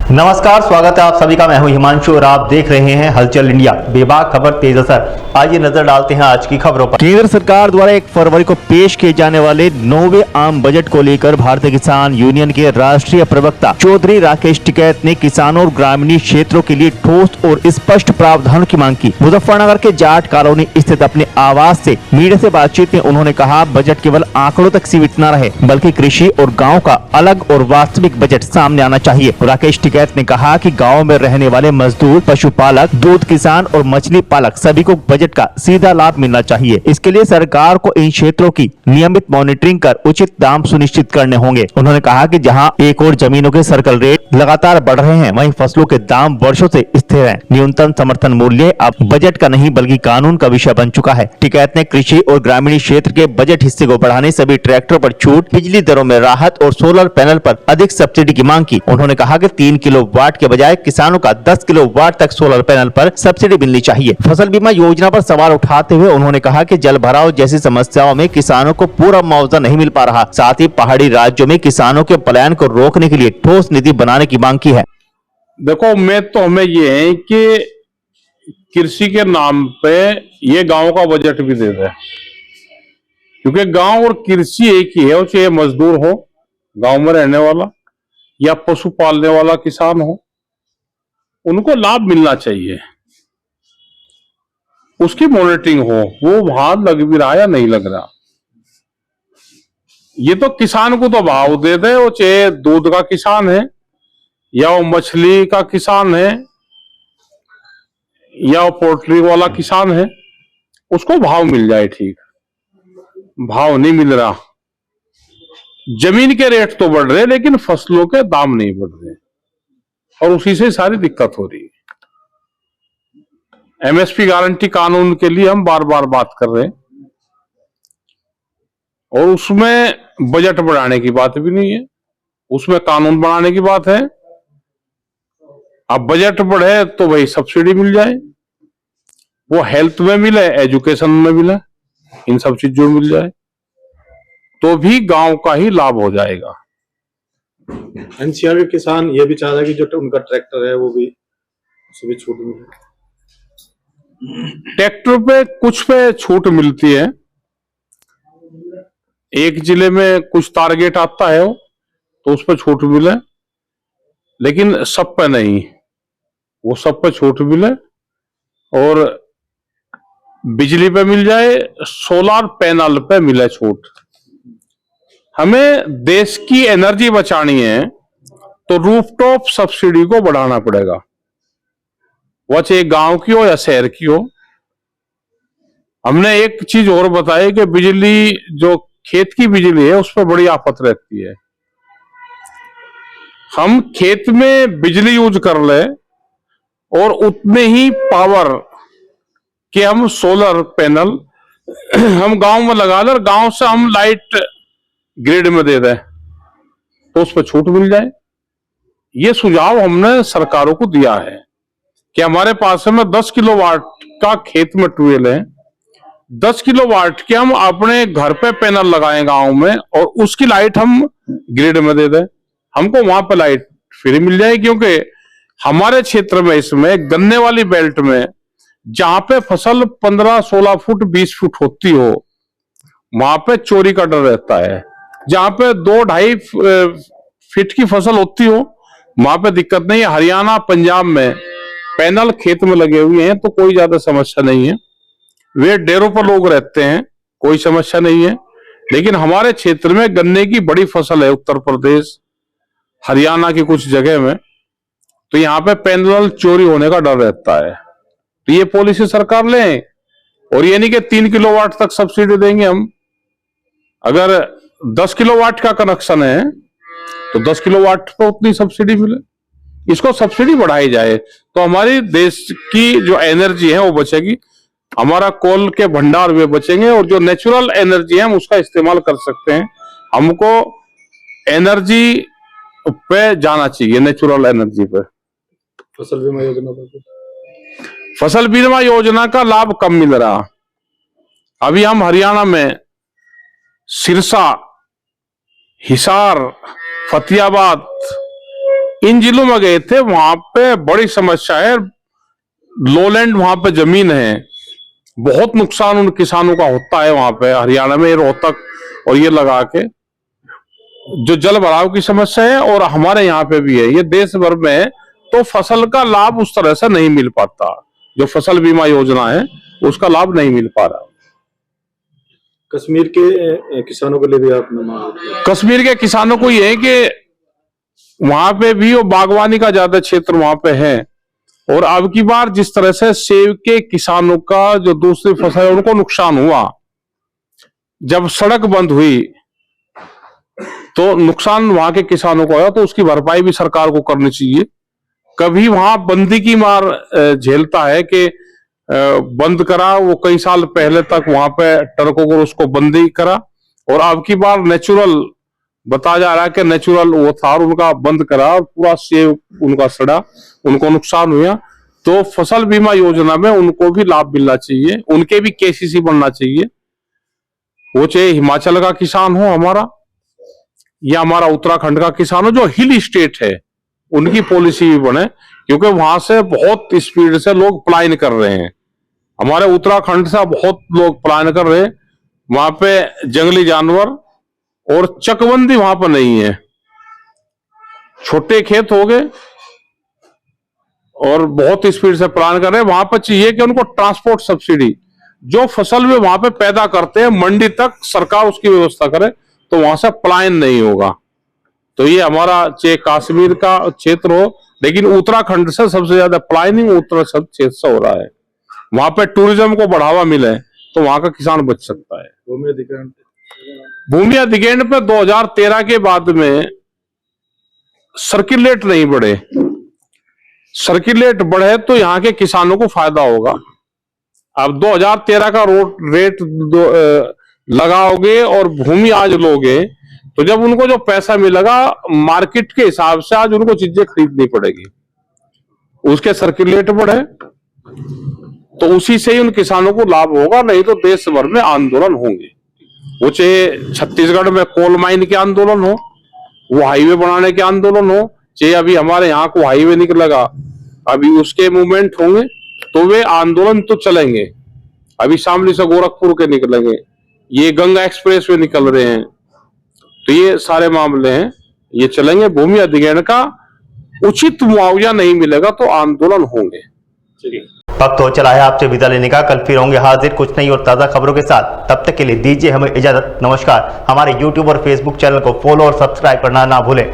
नमस्कार, स्वागत है आप सभी का। मैं हूं हिमांशु और आप देख रहे हैं हलचल इंडिया। बेबाक खबर तेज असर। आइए नजर डालते हैं आज की खबरों पर। केंद्र सरकार द्वारा 1 फरवरी को पेश किए जाने वाले 9वें आम बजट को लेकर भारतीय किसान यूनियन के राष्ट्रीय प्रवक्ता चौधरी राकेश टिकैत ने किसानों और ग्रामीण क्षेत्रों के लिए ठोस और स्पष्ट प्रावधानों की मांग की। मुजफ्फरनगर के जाट कॉलोनी स्थित अपने आवास से मीडिया से बातचीत में उन्होंने कहा, बजट केवल आंकड़ों तक सीमित न रहे बल्कि कृषि और गाँव का अलग और वास्तविक बजट सामने आना चाहिए। राकेश टिकैत ने कहा कि गांव में रहने वाले मजदूर, पशुपालक, दूध किसान और मछली पालक सभी को बजट का सीधा लाभ मिलना चाहिए। इसके लिए सरकार को इन क्षेत्रों की नियमित मॉनिटरिंग कर उचित दाम सुनिश्चित करने होंगे। उन्होंने कहा कि जहां एक और जमीनों के सर्कल रेट लगातार बढ़ रहे हैं, वहीं फसलों के दाम वर्षों से स्थिर हैं। न्यूनतम समर्थन मूल्य अब बजट का नहीं बल्कि कानून का विषय बन चुका है। टिकैत ने कृषि और ग्रामीण क्षेत्र के बजट हिस्से को बढ़ाने, सभी ट्रैक्टरों पर छूट, बिजली दरों में राहत और सोलर पैनल पर अधिक सब्सिडी की मांग की। उन्होंने कहा कि 3 किलोवाट के बजाय किसानों का 10 किलोवाट तक सोलर पैनल पर सब्सिडी मिलनी चाहिए। फसल बीमा योजना पर सवाल उठाते हुए उन्होंने कहा कि जल भराव जैसी समस्याओं में किसानों को पूरा मुआवजा नहीं मिल पा रहा। साथ ही पहाड़ी राज्यों में किसानों के पलायन को रोकने के लिए ठोस नीति बनाने की मांग की है। देखो, उम्मीद तो हमें ये है कि कृषि के नाम पे ये गांव का बजट भी दे दे, क्योंकि गांव और कृषि एक ही है। चाहे मजदूर हो, गांव में रहने वाला, या पशु पालने वाला किसान हो, उनको लाभ मिलना चाहिए। उसकी मॉनिटरिंग हो, वो वहां लग भी रहा या नहीं लग रहा। ये तो किसान को तो भाव दे दे, वो चाहे दूध का किसान है, या वो मछली का किसान है, या वो पोल्ट्री वाला किसान है, उसको भाव मिल जाए। ठीक, भाव नहीं मिल रहा। जमीन के रेट तो बढ़ रहे लेकिन फसलों के दाम नहीं बढ़ रहे, और उसी से सारी दिक्कत हो रही है। एमएसपी गारंटी कानून के लिए हम बार बार बात कर रहे हैं, और उसमें बजट बढ़ाने की बात भी नहीं है, उसमें कानून बनाने की बात है। अब बजट बढ़े तो भाई सब्सिडी मिल जाए, वो हेल्थ में मिले, एजुकेशन में मिले, इन सब चीजों में मिल जाए तो भी गांव का ही लाभ हो जाएगा। एनसीआर के किसान ये भी चाह रहा है कि जो उनका ट्रैक्टर है वो भी उसमें भी छूट मिले। ट्रैक्टर पे कुछ पे छूट मिलती है, एक जिले में कुछ टारगेट आता है तो उस पर छूट मिले, लेकिन सब पे नहीं। वो सब पे छूट मिले और बिजली पे मिल जाए, सोलर पैनल पे मिले छूट। हमें देश की एनर्जी बचानी है तो रूफटॉप सब्सिडी को बढ़ाना पड़ेगा, वह चाहे गांव की हो या शहर की हो। हमने एक चीज और बताई कि बिजली, जो खेत की बिजली है, उस पर बड़ी आफत रहती है। हम खेत में बिजली यूज कर ले और उतने ही पावर के हम सोलर पैनल हम गांव में लगा ले और गांव से हम लाइट ग्रिड में दे दें तो उस पर छूट मिल जाए। ये सुझाव हमने सरकारों को दिया है कि हमारे पास में 10 किलोवाट का खेत में ट्यूबवेल है, 10 किलोवाट के हम अपने घर पे पैनल लगाएं गांव में, और उसकी लाइट हम ग्रिड में दे दें, हमको वहां पे लाइट फ्री मिल जाए। क्योंकि हमारे क्षेत्र में इसमें गन्ने वाली बेल्ट में जहां पे फसल 15-16 फुट 20 फुट होती हो, वहां पे चोरी का डर रहता है। जहां पे 2-2.5 फीट की फसल होती हो, वहां पे दिक्कत नहीं है। हरियाणा, पंजाब में पैनल खेत में लगे हुए हैं तो कोई ज्यादा समस्या नहीं है, वे डेरों पर लोग रहते हैं, कोई समस्या नहीं है। लेकिन हमारे क्षेत्र में गन्ने की बड़ी फसल है, उत्तर प्रदेश, हरियाणा की कुछ जगह में, तो यहाँ पे पैनल चोरी होने का डर रहता है। तो ये पॉलिसी सरकार ले, और ये नहीं कि 3 किलोवाट तक सब्सिडी देंगे हम। अगर 10 किलोवाट का कनेक्शन है तो 10 किलोवाट पर उतनी सब्सिडी मिले, इसको सब्सिडी बढ़ाई जाए तो हमारी देश की जो एनर्जी है वो बचेगी, हमारा कोल के भंडार वे बचेंगे, और जो नेचुरल एनर्जी है हम उसका इस्तेमाल कर सकते हैं। हमको एनर्जी पे जाना चाहिए, नेचुरल एनर्जी पे। फसल बीमा योजना पर फसल बीमा योजना का लाभ कम मिल रहा। अभी हम हरियाणा में सिरसा, हिसार, फतेहाबाद, इन जिलों में गए थे, वहां पे बड़ी समस्या है, लोलैंड वहां पे जमीन है, बहुत नुकसान उन किसानों का होता है वहां पे हरियाणा में, रोहतक और ये लगा के जो जल भराव की समस्या है, और हमारे यहाँ पे भी है, ये देश भर में है। तो फसल का लाभ उस तरह से नहीं मिल पाता, जो फसल बीमा योजना है उसका लाभ नहीं मिल पा रहा। कश्मीर के किसानों के लिए भी आपने मांग रखी है? कश्मीर के किसानों को ये है कि वहां पे भी वो बागवानी का ज्यादा क्षेत्र वहां पे है, और अब की बार जिस तरह से सेब के किसानों का जो दूसरी फसल है उनको नुकसान हुआ, जब सड़क बंद हुई तो नुकसान वहां के किसानों को आया, तो उसकी भरपाई भी सरकार को करनी चाहिए। कभी वहां बंदी की मार झेलता है कि बंद करा, वो कई साल पहले तक वहां पे ट्रकों को उसको बंदी करा, और अब की बार नेचुरल बताया जा रहा है कि नेचुरल वो था और उनका बंद करा, और पूरा सेब उनका सड़ा, उनको नुकसान हुआ। तो फसल बीमा योजना में उनको भी लाभ मिलना चाहिए, उनके भी केसीसी बनना चाहिए, वो चाहे हिमाचल का किसान हो हमारा या हमारा उत्तराखंड का किसान हो, जो हिल स्टेट है उनकी पॉलिसी भी बने, क्योंकि वहां से बहुत स्पीड से लोग पलायन कर रहे हैं। हमारे उत्तराखंड से बहुत लोग पलायन कर रहे हैं, वहां पे जंगली जानवर और चकबंदी वहां पर नहीं है, छोटे खेत हो गए और बहुत स्पीड से पलायन कर रहे हैं। वहां पर चाहिए कि उनको ट्रांसपोर्ट सब्सिडी, जो फसल वे वहां पे पैदा करते हैं मंडी तक सरकार उसकी व्यवस्था करे, तो वहां से पलायन नहीं होगा। तो ये हमारा चाहे कश्मीर का क्षेत्र हो, लेकिन उत्तराखंड से सबसे ज्यादा पलायनिंग उत्तराखंड क्षेत्र से हो रहा है। वहां पे टूरिज्म को बढ़ावा मिले तो वहां का किसान बच सकता है। भूमि अधिग्रहण पे 2013 के बाद में सर्किलेट नहीं बढ़े, सर्किलेट बढ़े तो यहाँ के किसानों को फायदा होगा। अब 2013 का रेट लगाओगे और भूमि आज लोगे, तो जब उनको जो पैसा मिलेगा मार्केट के हिसाब से आज उनको चीजें खरीदनी पड़ेगी, उसके सर्कुलेट बढ़े तो उसी से ही उन किसानों को लाभ होगा, नहीं तो देश भर में आंदोलन होंगे। वो चाहे छत्तीसगढ़ में कोल माइन के आंदोलन हो, वो हाईवे बनाने के आंदोलन हो, चाहे अभी हमारे यहाँ को हाईवे निकलेगा अभी उसके मूवमेंट होंगे, तो वे आंदोलन तो चलेंगे। अभी शामली से गोरखपुर के निकलेंगे, ये गंगा एक्सप्रेस वे निकल रहे हैं, तो ये सारे मामले हैं, ये चलेंगे। भूमि अधिग्रहण का उचित मुआवजा नहीं मिलेगा तो आंदोलन होंगे। वक्त हो चला है आपसे विदा लेने का, कल फिर होंगे हाजिर कुछ नई और ताज़ा खबरों के साथ। तब तक के लिए दीजिए हमें इजाजत। नमस्कार। हमारे YouTube और Facebook चैनल को फॉलो और सब्सक्राइब करना ना भूलें।